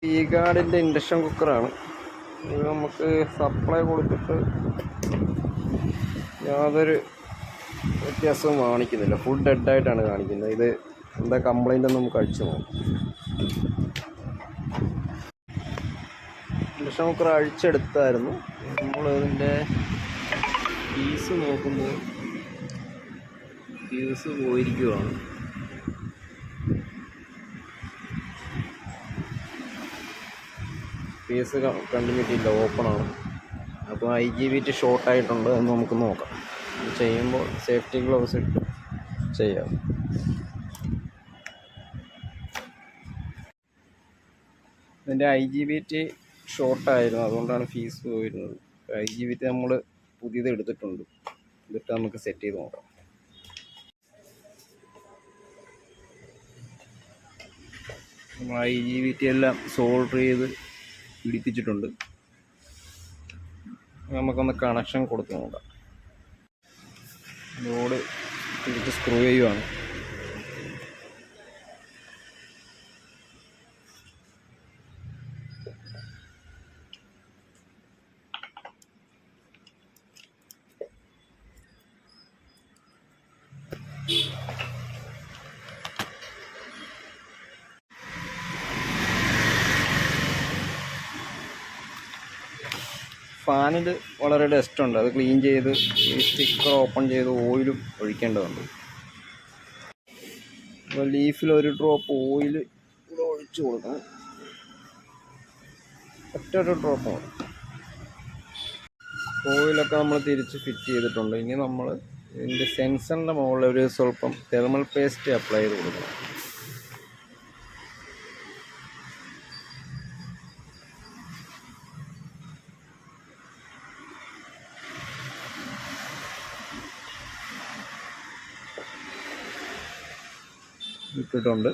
ഈ ഗാർഡിൻ്റെ ഇൻഡക്ഷൻ കുക്കറാണ് ഇത്. നമുക്ക് സപ്ലൈ കൊടുത്തിട്ട് യാതൊരു വ്യത്യാസവും കാണിക്കുന്നില്ല. ഫുൾ ഡെഡായിട്ടാണ് കാണിക്കുന്നത്. ഇത് എന്താ കംപ്ലൈൻ്റ് എന്ന് നമുക്ക് അടിച്ചു നോക്കാം. ഇൻഡക്ഷൻ കുക്കർ അഴിച്ചെടുത്തായിരുന്നു. നമ്മൾ ഇതിൻ്റെ ഫീസ് നോക്കുമ്പോൾ ഫ്യൂസ് പോയിരിക്കുകയാണ്. ഫീസ് കണ്ടിന്യൂറ്റി ഇല്ല, ഓപ്പണാണ്. അപ്പോൾ IGBT ഷോർട്ടായിട്ടുണ്ട് എന്ന് നമുക്ക് നോക്കാം. ചെയ്യുമ്പോൾ സേഫ്റ്റി ഗ്ലൗസ് ഇട്ട് ചെയ്യാം. ഇതിൻ്റെ IGBT ഷോർട്ടായിരുന്നു, അതുകൊണ്ടാണ് ഫീസ് പോയിരുന്നത്. IGBT നമ്മൾ പുതിയത് എടുത്തിട്ടുണ്ട്. എന്നിട്ട് നമുക്ക് സെറ്റ് ചെയ്ത് നോക്കാം. നമ്മൾ IGBT എല്ലാം സോൾഡർ ചെയ്ത് പിടിപ്പിച്ചിട്ടുണ്ട്. നമുക്കൊന്ന് കണക്ഷൻ കൊടുത്ത് നോക്കാം. ലോഡ് തിരിച്ച് സ്ക്രൂ ചെയ്യുവാണ്. ഫാനിൽ വളരെ ഡസ്റ്റ് ഉണ്ട്, അത് ക്ലീൻ ചെയ്ത് ഈ സ്റ്റിക്കർ ഓപ്പൺ ചെയ്ത് ഓയിലും ഒഴിക്കേണ്ടതുണ്ട്. അപ്പോൾ ലീഫിൽ ഒരു ഡ്രോപ്പ് ഓയിൽ കൂടെ ഒഴിച്ചു കൊടുക്കണം. ഒറ്റൊരു ഡ്രോപ്പ് മതി. ഓയിലൊക്കെ നമ്മൾ തിരിച്ച് ഫിറ്റ് ചെയ്തിട്ടുണ്ട്. ഇനി നമ്മൾ ഇതിൻ്റെ സെൻസറിൻ്റെ മുകളിൽ ഒരു സ്വല്പം തെർമൽ പേസ്റ്റ് അപ്ലൈ ചെയ്ത് കൊടുക്കണം. ഇട്ടിട്ടുണ്ട്.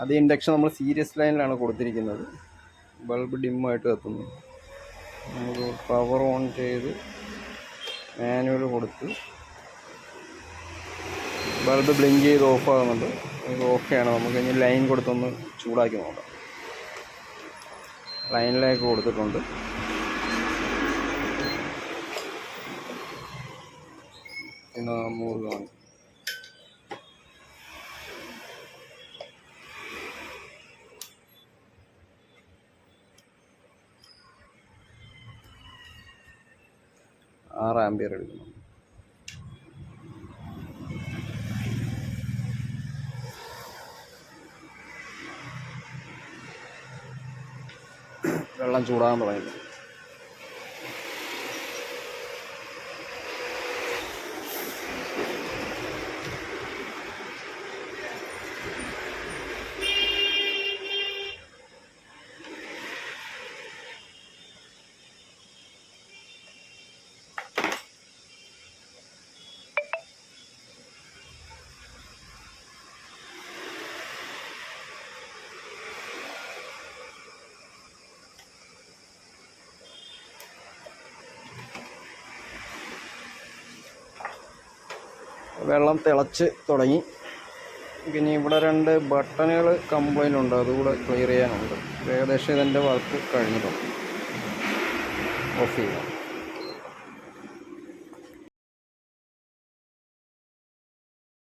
അത് ഇൻഡക്ഷൻ നമ്മൾ സീരീസ് ലൈനിലാണ് കൊടുത്തിരിക്കുന്നത്. ബൾബ് ഡിമ്മായിട്ട് കത്തുന്നു. നമുക്ക് പവർ ഓൺ ചെയ്ത് മാനുവൽ കൊടുത്ത് ബൾബ് ബ്ലിങ്ക് ചെയ്ത് ഓഫ് ആകുന്നുണ്ട്. ഇത് ഓക്കെയാണ്. നമുക്ക് ഇനി ലൈൻ കൊടുത്തൊന്ന് ചൂടാക്കി നോക്കാം. ലൈനിലേക്ക് കൊടുത്തിട്ടുണ്ട്. പിന്നെ 3 ആണ്. ആറ് ആംപിയർ എടുക്കണം. വെള്ളം ചൂടാകാൻ തുടങ്ങി. വെള്ളം തിളച്ച് തുടങ്ങി. പിന്നെ ഇവിടെ 2 ബട്ടണുകൾ കംപ്ലൈൻ്റ് ഉണ്ട്, അതുകൂടെ ക്ലിയർ ചെയ്യാനുണ്ട്. ഏകദേശം ഇതിൻ്റെ വർക്ക് കഴിഞ്ഞിട്ടുണ്ട്. ഓഫ് ചെയ്യാം.